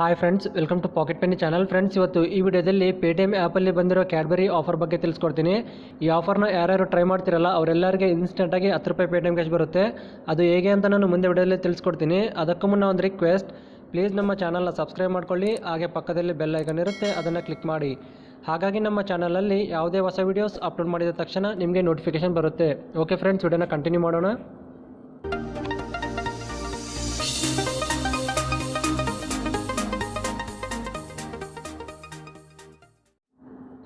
Hi friends, welcome to pocket penny channel. Friends, ಇವತ್ತು ಈ ವಿಡಿಯೋದಲ್ಲಿ ಪೇಟಿಎಮ್ ಆ್ಯಪಲ್ಲಿ ಬಂದಿರೋ ಕ್ಯಾಡ್ಬರಿ ಆಫರ್ ಬಗ್ಗೆ ತಿಳಿಸ್ಕೊಡ್ತೀನಿ. ಈ ಆಫರ್ನ ಯಾರ್ಯಾರು ಟ್ರೈ ಮಾಡ್ತಿರಲ್ಲ ಅವರೆಲ್ಲರಿಗೆ ಇನ್ಸ್ಟೆಂಟಾಗಿ 10 ರೂಪಾಯಿ ಪೇಟಿಎಮ್ ಕ್ಯಾಶ್ ಬರುತ್ತೆ. ಅದು ಹೇಗೆ ಅಂತ ನಾನು ಮುಂದೆ ವಿಡಿಯೋದಲ್ಲಿ ತಿಳಿಸ್ಕೊಡ್ತೀನಿ. ಅದಕ್ಕೂ ಮುನ್ನ ಒಂದು ರಿಕ್ವೆಸ್ಟ್, ಪ್ಲೀಸ್ ನಮ್ಮ ಚಾನಲ್ನ ಸಬ್ಸ್ಕ್ರೈಬ್ ಮಾಡ್ಕೊಳ್ಳಿ. ಹಾಗೆ ಪಕ್ಕದಲ್ಲಿ ಬೆಲ್ ಐಕನ್ ಇರುತ್ತೆ, ಅದನ್ನು ಕ್ಲಿಕ್ ಮಾಡಿ. ಹಾಗಾಗಿ ನಮ್ಮ ಚಾನಲಲ್ಲಿ ಯಾವುದೇ ಹೊಸ ವೀಡಿಯೋಸ್ ಅಪ್ಲೋಡ್ ಮಾಡಿದ ತಕ್ಷಣ ನಿಮಗೆ ನೋಟಿಫಿಕೇಶನ್ ಬರುತ್ತೆ. ಓಕೆ ಫ್ರೆಂಡ್ಸ್, ವಿಡಿಯೋನ ಕಂಟಿನ್ಯೂ ಮಾಡೋಣ.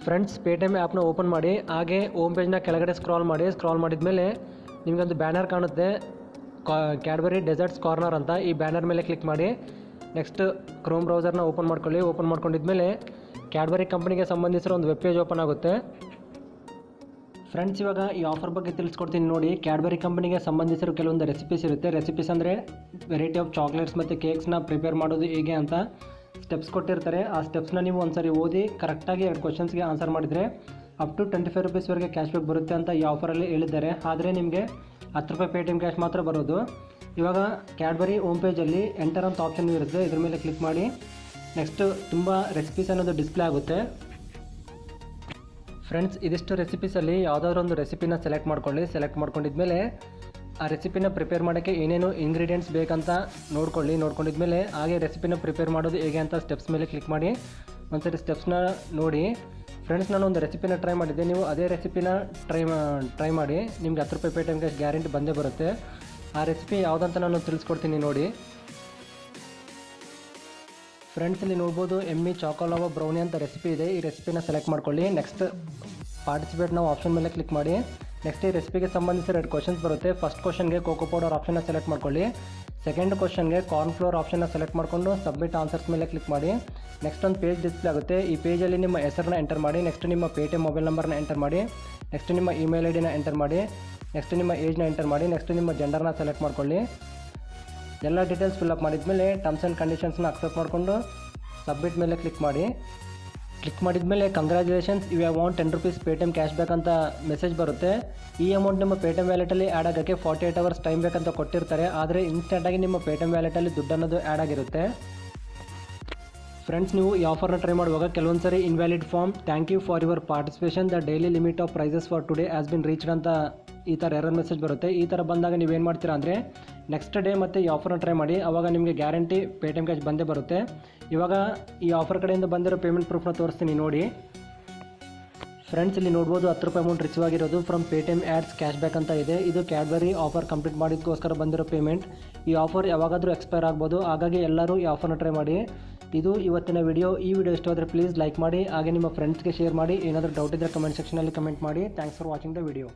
ಫ್ರೆಂಡ್ಸ್, ಪೇಟಿಎಮ್ ಆ್ಯಪ್ನ ಓಪನ್ ಮಾಡಿ. ಹಾಗೆ ಹೋಮ್ ಪೇಜ್ನ ಕೆಳಗಡೆ ಸ್ಕ್ರಾಲ್ ಮಾಡಿದ ಮೇಲೆ ನಿಮಗೊಂದು ಬ್ಯಾನರ್ ಕಾಣುತ್ತೆ, ಕ್ಯಾಡ್ಬರಿ ಡೆಸರ್ಟ್ಸ್ ಕಾರ್ನರ್ ಅಂತ. ಈ ಬ್ಯಾನರ್ ಮೇಲೆ ಕ್ಲಿಕ್ ಮಾಡಿ. ನೆಕ್ಸ್ಟ್ ಕ್ರೋಮ್ ಬ್ರೌಸರ್ನ ಓಪನ್ ಮಾಡ್ಕೊಳ್ಳಿ. ಓಪನ್ ಮಾಡ್ಕೊಂಡಿದ್ಮೇಲೆ ಕ್ಯಾಡ್ಬರಿ ಕಂಪ್ನಿಗೆ ಸಂಬಂಧಿಸಿರೋ ಒಂದು ವೆಬ್ ಪೇಜ್ ಓಪನ್ ಆಗುತ್ತೆ. ಫ್ರೆಂಡ್ಸ್, ಇವಾಗ ಈ ಆಫರ್ ಬಗ್ಗೆ ತಿಳಿಸ್ಕೊಡ್ತೀನಿ ನೋಡಿ. ಕ್ಯಾಡ್ಬರಿ ಕಂಪ್ನಿಗೆ ಸಂಬಂಧಿಸಿರೋ ಕೆಲವೊಂದು ರೆಸಿಪೀಸ್ ಇರುತ್ತೆ. ರೆಸಿಪೀಸ್ ಅಂದರೆ ವೆರೈಟಿ ಆಫ್ ಚಾಕ್ಲೇಟ್ಸ್ ಮತ್ತು ಕೇಕ್ಸ್ನ ಪ್ರಿಪೇರ್ ಮಾಡೋದು ಹೇಗೆ ಅಂತ ಸ್ಟೆಪ್ಸ್ ಕೊಟ್ಟಿರ್ತಾರೆ. ಆ ಸ್ಟೆಪ್ಸ್ನ ನೀವು ಒಂದ್ಸರಿ ಓದಿ ಕರೆಕ್ಟಾಗಿ 2 ಕ್ವಶನ್ಸ್ಗೆ ಆನ್ಸರ್ ಮಾಡಿದರೆ ಅಪ್ ಟು 25 ರೂಪೀಸ್ವರೆಗೆ ಕ್ಯಾಶ್ ಬ್ಯಾಕ್ ಬರುತ್ತೆ ಅಂತ ಈ ಆಫರಲ್ಲಿ ಹೇಳಿದ್ದಾರೆ. ಆದರೆ ನಿಮಗೆ 10 ರೂಪಾಯಿ ಪೇಟಿಎಮ್ ಕ್ಯಾಶ್ ಮಾತ್ರ ಬರೋದು. ಇವಾಗ ಕ್ಯಾಡ್ಬರಿ ಹೋಮ್ ಪೇಜಲ್ಲಿ ಎಂಟರ್ ಅಂತ ಆಪ್ಷನ್ ಇರುತ್ತೆ, ಇದ್ರ ಮೇಲೆ ಕ್ಲಿಕ್ ಮಾಡಿ. ನೆಕ್ಸ್ಟ್ ತುಂಬ ರೆಸಿಪೀಸ್ ಅನ್ನೋದು ಡಿಸ್ಪ್ಲೇ ಆಗುತ್ತೆ. ಫ್ರೆಂಡ್ಸ್, ಇದಿಷ್ಟು ರೆಸಿಪೀಸಲ್ಲಿ ಯಾವುದಾದ್ರೂ ಒಂದು ರೆಸಿಪಿನ ಸೆಲೆಕ್ಟ್ ಮಾಡ್ಕೊಳ್ಳಿ. ಸೆಲೆಕ್ಟ್ ಮಾಡ್ಕೊಂಡಿದ್ಮೇಲೆ ಆ ರೆಸಿಪಿನ ಪ್ರಿಪೇರ್ ಮಾಡೋಕ್ಕೆ ಏನೇನು ಇಂಗ್ರೀಡಿಯೆಂಟ್ಸ್ ಬೇಕಂತ ನೋಡ್ಕೊಂಡಿದ್ಮೇಲೆ ಹಾಗೆ ರೆಸಿಪಿನ ಪ್ರಿಪೇರ್ ಮಾಡೋದು ಹೇಗೆ ಅಂತ ಸ್ಟೆಪ್ಸ್ ಮೇಲೆ ಕ್ಲಿಕ್ ಮಾಡಿ. ಒಂದ್ಸರಿ ಸ್ಟೆಪ್ಸ್ನ ನೋಡಿ. ಫ್ರೆಂಡ್ಸ್, ನಾನು ಒಂದು ರೆಸಿಪಿನ ಟ್ರೈ ಮಾಡಿದ್ದೆ. ನೀವು ಅದೇ ರೆಸಿಪಿನ ಟ್ರೈ ಮಾಡಿ. ನಿಮ್ಗೆ 10 ರೂಪಾಯಿ ಪೇಟಿಎಮ್ ಕ್ಯಾಶ್ ಗ್ಯಾರಂಟಿ ಬಂದೇ ಬರುತ್ತೆ. ಆ ರೆಸಿಪಿ ಯಾವುದಂತ ನಾನು ತಿಳಿಸ್ಕೊಡ್ತೀನಿ ನೋಡಿ. ಫ್ರೆಂಡ್ಸ್, ಇಲ್ಲಿ ನೋಡ್ಬೋದು ಎಮ್ಮಿ ಚಾಕೋಲಾವಾ ಬ್ರೌನಿ ಅಂತ ರೆಸಿಪಿ ಇದೆ. ಈ ರೆಸಿಪಿನ ಸೆಲೆಕ್ಟ್ ಮಾಡ್ಕೊಳ್ಳಿ. ನೆಕ್ಸ್ಟ್ ಪಾರ್ಟಿಸಿಪೇಟ್ ನಾವು ಆಪ್ಷನ್ ಮೇಲೆ ಕ್ಲಿಕ್ ಮಾಡಿ. ನೆಕ್ಸ್ಟ್ ಈ ರೆಸಿಪಿಗೆ ಸಂಬಂಧಿಸಿದ 2 ಕ್ವಶನ್ಸ್ ಬರುತ್ತೆ. ಫಸ್ಟ್ ಕ್ವಶನ್ಗೆ ಕೋಕೋ ಪೌಡರ್ ಆಪ್ಷನ್ನ ಸೆಲೆಕ್ಟ್ ಮಾಡ್ಕೊಳ್ಳಿ. ಸೆಕೆಂಡ್ ಕ್ವಶನ್ಗೆ ಕಾರ್ನ್ ಫ್ಲೋರ್ ಆಪ್ಷನ್ನ ಸೆಲೆಕ್ಟ್ ಮಾಡಿಕೊಂಡು ಸಬ್ಮಿಟ್ ಆನ್ಸರ್ಸ್ ಮೇಲೆ ಕ್ಲಿಕ್ ಮಾಡಿ. ನೆಕ್ಸ್ಟ್ ಒಂದು ಪೇಜ್ ಡಿಸ್ಪ್ಲೇ ಆಗುತ್ತೆ. ಈ ಪೇಜಲ್ಲಿ ನಿಮ್ಮ ಹೆಸರನ್ನ ಎಂಟರ್ ಮಾಡಿ. ನೆಕ್ಸ್ಟ್ ನಿಮ್ಮ ಪೇಟಿಎಮ್ ಮೊಬೈಲ್ ನಂಬರ್ನ ಎಂಟರ್ ಮಾಡಿ. ನೆಕ್ಸ್ಟ್ ನಿಮ್ಮ ಇಮೇಲ್ ಐ ಡಿನ ಎಂಟರ್ ಮಾಡಿ. ನೆಕ್ಸ್ಟ್ ನಿಮ್ಮ ಏಜ್ನ ಎಂಟರ್ ಮಾಡಿ. ನೆಕ್ಸ್ಟ್ ನಿಮ್ಮ ಜೆಂಡರ್ನ ಸೆಲೆಕ್ಟ್ ಮಾಡ್ಕೊಳ್ಳಿ. ಎಲ್ಲ ಡೀಟೇಲ್ಸ್ ಫಿಲ್ಅಪ್ ಮಾಡಿದ್ಮೇಲೆ ಟರ್ಮ್ಸ್ ಆ್ಯಂಡ್ ಕಂಡೀಷನ್ಸ್ನ ಅಕ್ಸೆಪ್ಟ್ ಮಾಡಿಕೊಂಡು ಸಬ್ಮಿಟ್ ಮೇಲೆ ಕ್ಲಿಕ್ ಮಾಡಿ. ಕ್ಲಿಕ್ ಮಾಡಿದ್ಮೇಲೆ congratulations, you have want 10 rupees Paytm cash back ಅಂತ ಮೆಸೇಜ್ ಬರುತ್ತೆ. ಈ ಅಮೌಂಟ್ ನಿಮ್ಮ ಪೇಟಿಎಮ್ ವ್ಯಾಲೆಟಲ್ಲಿ ಆ್ಯಡ್ ಆಗೋಕ್ಕೆ 48 ಅವರ್ಸ್ ಟೈಮ್ ಬೇಕಂತ ಕೊಟ್ಟಿರ್ತಾರೆ. ಆದರೆ ಇನ್ಸ್ಟೆಂಟಾಗಿ ನಿಮ್ಮ ಪೇಟಿಎಮ್ ವ್ಯಾಲೆಟಲ್ಲಿ ದುಡ್ಡು ಅನ್ನೋದು ಆ್ಯಡ್ ಆಗಿರುತ್ತೆ. ಫ್ರೆಂಡ್ಸ್, ನೀವು ಈ ಆಫರ್ನ ಟ್ರೈ ಮಾಡುವಾಗ ಕೆಲವೊಂದು ಸರಿ invalid form, thank you for your participation, the daily limit of prizes for today has been reached ಅಂತ ಈ ಥರ ಎರರ್ ಮೆಸೇಜ್ ಬರುತ್ತೆ. ಈ ಥರ ಬಂದಾಗ ನೀವೇನು ಮಾಡ್ತೀರಾ ಅಂದರೆ ನೆಕ್ಸ್ಟ್ ಡೇ ಮತ್ತು ಈ ಆಫರ್ನ ಟ್ರೈ ಮಾಡಿ. ಆವಾಗ ನಿಮಗೆ ಗ್ಯಾರಂಟಿ ಪೇಟಿಎಮ್ ಕ್ಯಾಶ್ ಬಂದೇ ಬರುತ್ತೆ. ಇವಾಗ ಈ ಆಫರ್ ಕಡೆಯಿಂದ ಬಂದಿರೋ ಪೇಮೆಂಟ್ ಪ್ರೂಫ್ನ ತೋರಿಸ್ತೀನಿ ನೋಡಿ. ಫ್ರೆಂಡ್ಸ್, ಇಲ್ಲಿ ನೋಡ್ಬೋದು 10 ರೂಪಾಯಿ ಅಮೌಂಟ್ ರಿಸೀವ್ ಆಗಿರೋದು from Paytm ads cash back ಅಂತ ಇದೆ. ಇದು ಕ್ಯಾಡ್ಬರಿ ಆಫರ್ ಕಂಪ್ಲೀಟ್ ಮಾಡಿದ್ದಕ್ಕೋಸ್ಕರ ಬಂದಿರೋ ಪೇಮೆಂಟ್. ಈ ಆಫರ್ ಯಾವಾಗಾದರೂ ಎಕ್ಸ್ಪೈರ್ ಆಗ್ಬೋದು. ಹಾಗಾಗಿ ಎಲ್ಲರೂ ಈ ಆಫರ್ನ ಟ್ರೈ ಮಾಡಿ. ಇದು ಇವತ್ತಿನ ವಿಡಿಯೋ. ಈ ವಿಡಿಯೋ ಇಷ್ಟ ಆದರೆ ಪ್ಲೀಸ್ ಲೈಕ್ ಮಾಡಿ. ಹಾಗೆ ನಿಮ್ಮ ಫ್ರೆಂಡ್ಸ್ಗೆ ಶೇರ್ ಮಾಡಿ. ಏನಾದರೂ ಡೌಟ್ ಇದ್ದರೆ ಕಮೆಂಟ್ ಸೆಕ್ಷನಲ್ಲಿ ಕಮೆಂಟ್ ಮಾಡಿ. Thanks for watching the video.